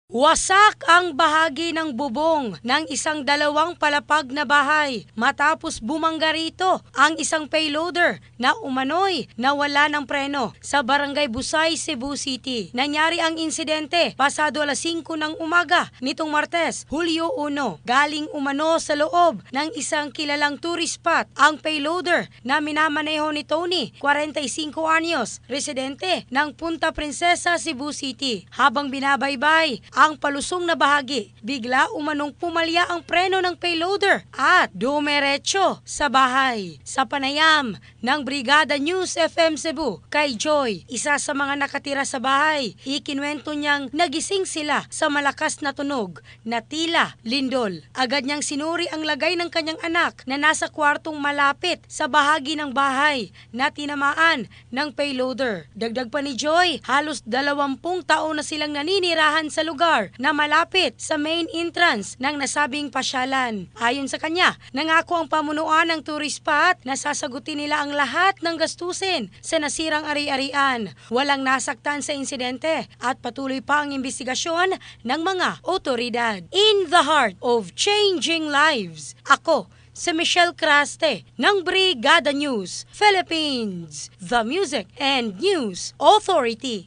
Wasak ang bahagi ng bubong ng isang dalawang palapag na bahay matapos bumangga rito ang isang payloader na umano'y nawala ng preno sa Barangay Busay, Cebu City. Nangyari ang insidente pasado alas 5 ng umaga nitong Martes, Hulyo 1. Galing umano sa loob ng isang kilalang tourist spot ang payloader na minamaneho ni Tony, 45 anyos, residente ng Punta Princesa, Cebu City. Habang binabaybay ang palusong na bahagi, bigla umanong pumalya ang preno ng payloader at dumiretso sa bahay. Sa panayam ng Brigada News FM Cebu kay Joy, isa sa mga nakatira sa bahay, ikinwento niyang nagising sila sa malakas na tunog na tila lindol. Agad niyang sinuri ang lagay ng kanyang anak na nasa kwartong malapit sa bahagi ng bahay na tinamaan ng payloader. Dagdag pa ni Joy, halos 20 taon na silang naninirahan sa lugar na malapit sa main entrance ng nasabing pasyalan. Ayon sa kanya, nangako ang pamunuan ng tourist spot na sasagutin nila ang lahat ng gastusin sa nasirang ari-arian. Walang nasaktan sa insidente at patuloy pa ang investigasyon ng mga otoridad. In the heart of changing lives, ako si Michelle Craste ng Brigada News Philippines, the Music and News Authority.